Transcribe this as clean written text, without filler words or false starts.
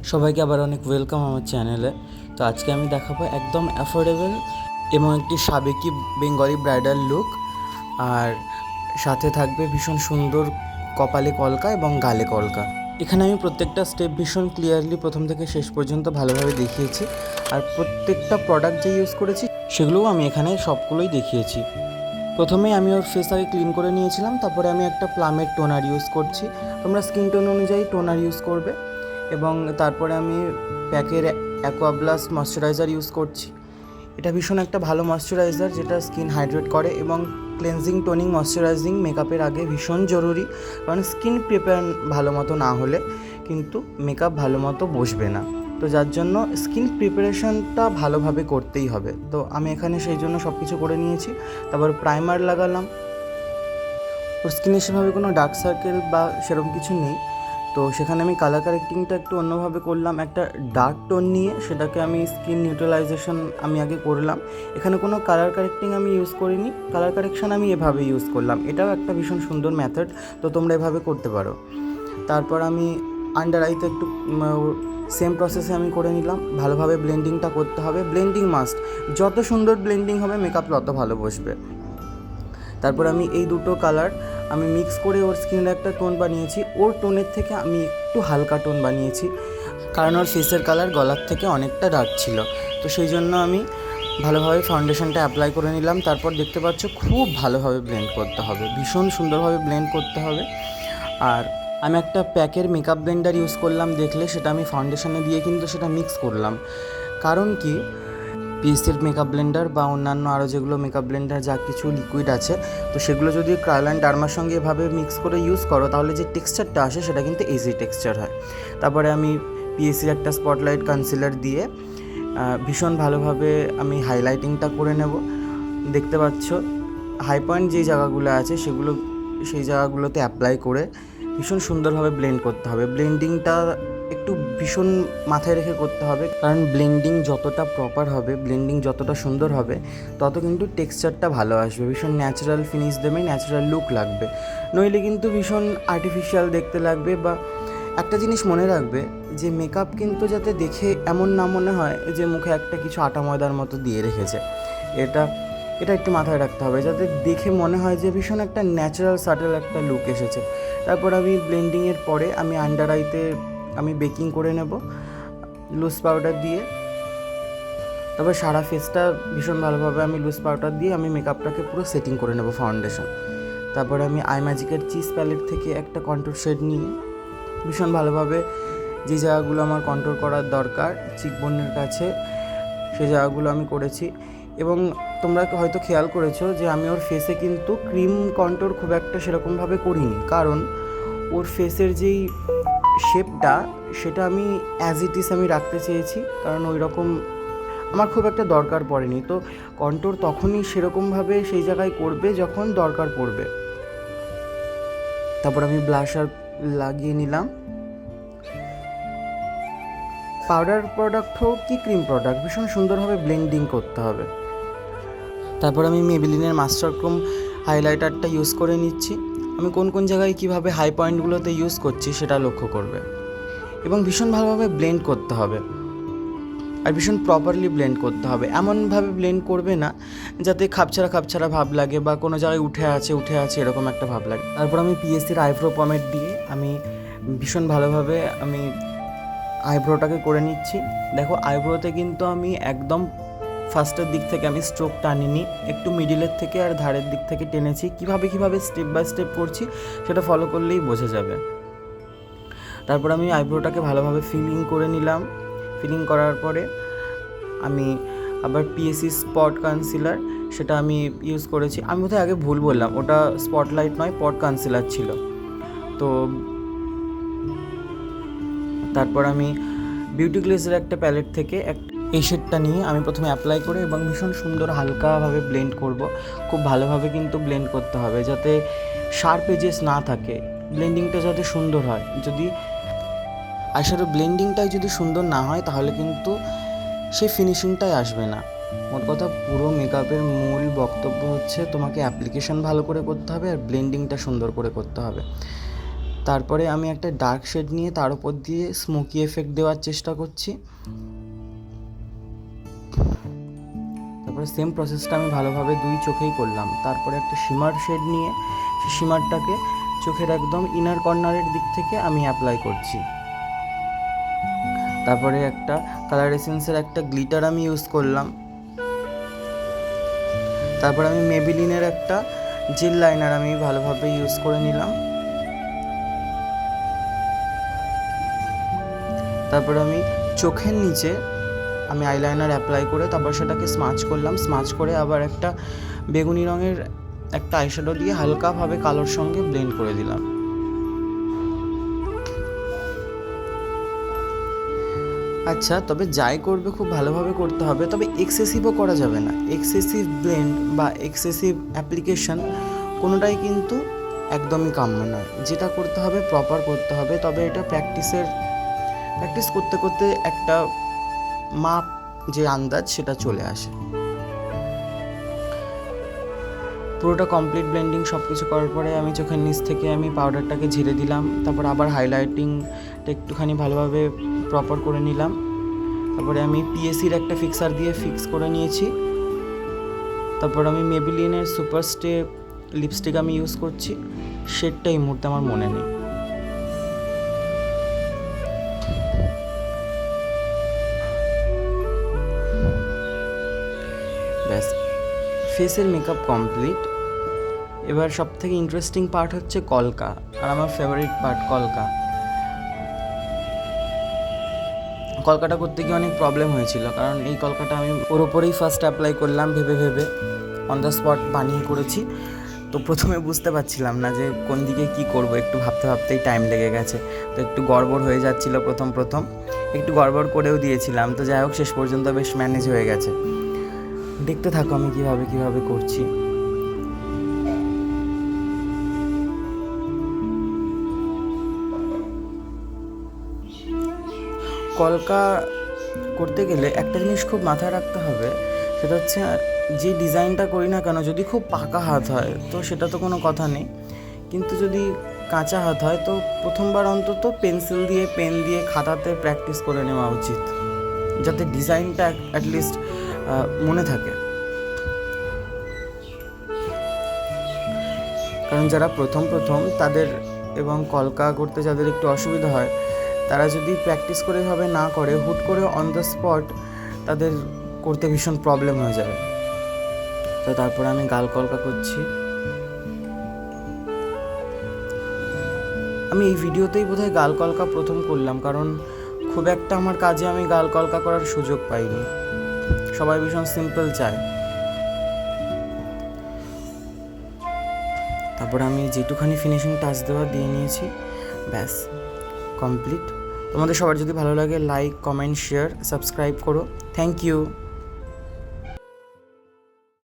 সবাইকে আবার অনেক ওয়েলকাম আমার চ্যানেলে। তো আজকে আমি দেখাবো একদম অ্যাফোর্ডেবল এবং একটি সাবেকি বেঙ্গলি ব্রাইডাল লুক। আর সাথে থাকবে ভীষণ সুন্দর কপালে কলকা এবং গালে কলকা। এখানে আমি প্রত্যেকটা স্টেপ ভীষণ ক্লিয়ারলি প্রথম থেকে শেষ পর্যন্ত ভালোভাবে দেখিয়েছি। আর প্রত্যেকটা প্রোডাক্ট যে ইউজ করেছি সেগুলোও আমি এখানে সবগুলোই দেখিয়েছি। প্রথমেই আমি ওর ফেস আগে ক্লিন করে নিয়েছিলাম, তারপরে আমি একটা প্লামের টোনার ইউজ করছি। তোমরা স্কিন টোন অনুযায়ী টোনার ইউজ করবে। এবং তারপরে আমি প্যাকের অ্যাকোয়াব্লাস্ট ময়শ্চারাইজার ইউজ করছি। এটা ভীষণ একটা ভালো ময়শ্চারাইজার যেটা স্কিন হাইড্রেট করে এবং ক্লেনজিং টোনিং ময়শ্চারাইজিং মেকআপের আগে ভীষণ জরুরি। কারণ স্কিন প্রিপেয়ার ভালো মতো না হলে কিন্তু মেকআপ ভালো মতো বসবে না। তো যার জন্য স্কিন প্রিপারেশনটা ভালোভাবে করতেই হবে। তো আমি এখানে সেই জন্য সব কিছু করে নিয়েছি। তারপর প্রাইমার লাগালাম। ওর স্কিনে সেভাবে কোনো ডার্ক সার্কেল বা সেরকম কিছু নেই, তো সেখানে আমি কালার কারেক্টিংটা একটু অন্যভাবে করলাম। একটা ডার্ক টোন নিয়ে সেটাকে আমি স্কিন নিউট্রালাইজেশন আমি আগে করলাম। এখানে কোনো কালার কারেক্টিং আমি ইউজ করিনি, কালার কারেকশান আমি এভাবে ইউজ করলাম। এটাও একটা ভীষণ সুন্দর মেথড, তো তোমরা এভাবে করতে পারো। তারপর আমি আন্ডার আইতে একটু সেম প্রসেসে আমি করে নিলাম। ভালোভাবে ব্লেন্ডিংটা করতে হবে, ব্লেন্ডিং মাস্ট। যত সুন্দর ব্লেন্ডিং হবে মেকআপ তত ভালো বসবে। তারপর আমি এই দুটো কালার আমি মিক্স করে ওর স্কিনের একটা টোন বানিয়েছি। ওর টোনের থেকে আমি একটু হালকা টোন বানিয়েছি, কারণ ওর ফেসের কালার গলার থেকে অনেকটা ডার্ক ছিল। তো সেই জন্য আমি ভালোভাবে ফাউন্ডেশনটা অ্যাপ্লাই করে নিলাম। তারপর দেখতে পাচ্ছ খুব ভালোভাবে ব্লেন্ড করতে হবে, ভীষণ সুন্দরভাবে ব্লেন্ড করতে হবে। আর আমি একটা প্যাকের মেকআপ ব্লেন্ডার ইউজ করলাম, দেখলে সেটা আমি ফাউন্ডেশনে দিয়ে কিন্তু সেটা মিক্স করলাম। কারণ কি, পিএসসির মেকআপ ব্লেন্ডার বা অন্যান্য আরও যেগুলো মেকআপ ব্লেন্ডার যা কিছু লিকুইড আছে, তো সেগুলো যদি ক্রায়োলাইন ডার্মার সঙ্গে এভাবে মিক্স করে ইউজ করো তাহলে যে টেক্সচারটা আসে সেটা কিন্তু ইজি টেক্সচার হয়। তারপরে আমি পিএসসির একটা স্পটলাইট কনসিলার দিয়ে ভীষণ ভালোভাবে আমি হাইলাইটিংটা করে নেব। দেখতে পাচ্ছ হাই পয়েন্ট যেই জায়গাগুলো আছে সেগুলো সেই জায়গাগুলোতে অ্যাপ্লাই করে ভীষণ সুন্দরভাবে ব্লেন্ড করতে হবে। ব্লেন্ডিংটা একটু ভীষণ মাথায় রেখে করতে হবে, কারণ ব্লেন্ডিং যতটা প্রপার হবে, ব্লেন্ডিং যতটা সুন্দর হবে, তত কিন্তু টেক্সচারটা ভালো আসবে, ভীষণ ন্যাচারাল ফিনিশ দেবে, ন্যাচারাল লুক লাগবে। নইলে কিন্তু ভীষণ আর্টিফিশিয়াল দেখতে লাগবে। বা একটা জিনিস মনে রাখবে যে মেকআপ কিন্তু যাতে দেখে এমন না মনে হয় যে মুখে একটা কিছু আটা ময়দার মতো দিয়ে রেখেছে। এটা এটা একটু মাথায় রাখতে হবে, যাতে দেখে মনে হয় যে ভীষণ একটা ন্যাচারাল সাটেল একটা লুক এসেছে। তারপর আমি ব্লেন্ডিংয়ের পরে আমি আন্ডার আইতে আমি বেকিং করে নেব লুজ পাউডার দিয়ে। তারপর সারা ফেসটা ভীষণ ভালোভাবে আমি লুজ পাউডার দিয়ে আমি মেকআপটাকে পুরো সেটিং করে নেব ফাউন্ডেশন। তারপরে আমি আই ম্যাজিকের চিজ প্যালেট থেকে একটা কন্ট্রোর শেড নিয়ে ভীষণ ভালোভাবে যে জায়গাগুলো আমার কন্ট্রোল করার দরকার চিকবোনের কাছে, সেই জায়গাগুলো আমি করেছি। এবং তোমরা হয়তো খেয়াল করেছো যে আমি ওর ফেসে কিন্তু ক্রিম কন্ট্রোর খুব একটা সেরকমভাবে করিনি, কারণ ওর ফেসের যেই শেপটা সেটা আমি অ্যাজ ইট ইজ আমি রাখতে চেয়েছি, কারণ ওই রকম আমার খুব একটা দরকার পড়েনি। তো কন্ট্রোর তখনই সেরকমভাবে সেই জায়গায় করবে যখন দরকার পড়বে। তারপর আমি ব্লাশার লাগিয়ে নিলাম। পাউডার প্রোডাক্ট হোক কি ক্রিম প্রোডাক্ট, ভীষণ সুন্দরভাবে ব্লেন্ডিং করতে হবে। তারপর আমি মেবেলিনের মাস্টার ক্রোম হাইলাইটারটা ইউজ করে নিচ্ছি। আমি কোন কোন জায়গায় কীভাবে হাই পয়েন্টগুলোতে ইউজ করছি সেটা লক্ষ্য করবে। এবং ভীষণ ভালোভাবে ব্লেন্ড করতে হবে, আর ভীষণ প্রপারলি ব্লেন্ড করতে হবে। এমনভাবে ব্লেন্ড করবে না যাতে খাপছাড়া খাপছাড়া ভাব লাগে বা কোনো জায়গায় উঠে আছে এরকম একটা ভাব লাগে। তারপর আমি পিএসসির আইব্রো পমেড দিয়ে আমি ভীষণ ভালোভাবে আমি আইব্রোটাকে করে নিচ্ছি। দেখো আইব্রোতে কিন্তু আমি একদম ফার্স্টের দিক থেকে আমি স্ট্রোক টানিনি, একটু মিডিলের থেকে আর ধারের দিক থেকে টেনেছি। কীভাবে স্টেপ বাই স্টেপ করছি সেটা ফলো করলেই বোঝা যাবে। তারপর আমি আইব্রোটাকে ভালোভাবে ফিলিং করে নিলাম। ফিলিং করার পরে আমি আবার পিএসসি স্পট কনসিলার সেটা আমি ইউজ করেছি। আমি বোধহয় আগে ভুল বললাম, ওটা স্পটলাইট নয়, পট কনসিলার ছিল। তো তারপর আমি বিউটি গ্লেজের একটা প্যালেট থেকে এই শেডটা নিয়ে আমি প্রথমে অ্যাপ্লাই করে এবং ভীষণ সুন্দর হালকাভাবে ব্লেন্ড করব। খুব ভালোভাবে কিন্তু ব্লেন্ড করতে হবে যাতে শার্প এজেস না থাকে, ব্লেন্ডিংটা যাতে সুন্দর হয়। যদি আইশ্যাডো ব্লেন্ডিংটাই যদি সুন্দর না হয় তাহলে কিন্তু সেই ফিনিশিংটাই আসবে না। মোট কথা পুরো মেকআপের মূল বক্তব্য হচ্ছে তোমাকে অ্যাপ্লিকেশন ভালো করে করতে হবে আর ব্লেন্ডিংটা সুন্দর করে করতে হবে। তারপরে আমি একটা ডার্ক শেড নিয়ে তার উপর দিয়ে স্মোকি এফেক্ট দেওয়ার চেষ্টা করছি। তারপরে সেম প্রসেসটা আমি ভালোভাবে 2 চোখেই করলাম। তারপরে একটা শিমার শেড নিয়ে সেই শিমারটাকে চোখের একদম ইনার কর্নারের দিক থেকে আমি অ্যাপ্লাই করছি। তারপরে একটা কালার এসেন্সের একটা গ্লিটার আমি ইউজ করলাম। তারপর আমি মেবিলিনের একটা জেল লাইনার আমি ভালোভাবে ইউজ করে নিলাম। তারপর আমি চোখের নিচে আমি আইলাইনার অ্যাপ্লাই করে তারপর সেটাকে স্মাচ করলাম। স্মাচ করে আবার একটা বেগুনি রঙের একটা আইশ্যাডো দিয়ে হালকাভাবে কালোর সঙ্গে ব্লেন্ড করে দিলাম। আচ্ছা, তবে যাই করবে খুব ভালোভাবে করতে হবে, তবে এক্সেসিভও করা যাবে না। এক্সেসিভ ব্লেন্ড বা এক্সেসিভ অ্যাপ্লিকেশন কোনোটাই কিন্তু একদমই কাম্য নয়। যেটা করতে হবে প্রপার করতে হবে, তবে এটা প্র্যাকটিস করতে করতে একটা মাপ যে আন্দাজ সেটা চলে আসে। পুরোটা কমপ্লিট ব্লেন্ডিং সব কিছু করার পরে আমি চোখের নিচ থেকে আমি পাউডারটাকে ঝেড়ে দিলাম। তারপর আবার হাইলাইটিংটা একটুখানি ভালোভাবে প্রপার করে নিলাম। তারপরে আমি পিএসির একটা ফিক্সার দিয়ে ফিক্স করে নিয়েছি। তারপর আমি মেবিলিনের সুপার স্টে লিপস্টিক আমি ইউজ করছি। শেডটা এই মুহূর্তে আমার মনে নেই। ব্যাস, ফেসের মেকআপ কমপ্লিট। এবার সব থেকে ইন্টারেস্টিং পার্ট হচ্ছে কলকা, আর আমার ফেভারিট পার্ট কলকাটা করতে গিয়ে অনেক প্রবলেম হয়েছিল, কারণ এই কলকাটা আমি ওর ওপরেই ফার্স্ট অ্যাপ্লাই করলাম ভেবে অন দ্য স্পট বানিয়ে করেছি। তো প্রথমে বুঝতে পারছিলাম না যে কোন দিকে কি করব, একটু ভাবতেই টাইম লেগে গেছে। তো একটু গড়বড় হয়ে যাচ্ছিল প্রথম একটু গড়বড় করেও দিয়েছিলাম। তো যাই হোক, শেষ পর্যন্ত বেশ ম্যানেজ হয়ে গেছে। দেখতে থাকো আমি কিভাবে করছি। কলকা করতে গেলে একটা জিনিস খুব মাথায় রাখতে হবে, সেটা হচ্ছে যে ডিজাইনটা করি না কেন, যদি খুব পাকা হাত হয় তো সেটা তো কোনো কথা নেই, কিন্তু যদি কাঁচা হাত হয় তো প্রথমবার অন্তত পেন্সিল দিয়ে পেন দিয়ে খাতাতে প্র্যাকটিস করে নেওয়া উচিত, যাতে ডিজাইনটা অ্যাটলিস্ট মনে থাকে। কারণ যারা প্রথম তাদের এবং কলকা করতে যাদের একটু অসুবিধা হয়, তারা যদি প্র্যাকটিস করে এভাবে না করে, হুট করে অন দ্য স্পট তাদের করতে ভীষণ প্রবলেম হয়ে যাবে। তো তারপরে আমি গাল কলকা করছি। আমি এই ভিডিওতেই বোধহয় গাল কলকা প্রথম করলাম, কারণ খুব একটা আমার কাজে আমি গাল কলকা করার সুযোগ পাইনি। সবাই ভীষণ সিম্পল চায়। তারপরে আমি যেটুখানি ফিনিশিং টাচ দেওয়া দিয়ে নিয়েছি, ব্যাস কমপ্লিট। তোমাদের সবার যদি ভালো লাগে লাইক, কমেন্ট, শেয়ার, সাবস্ক্রাইব করো। Thank you.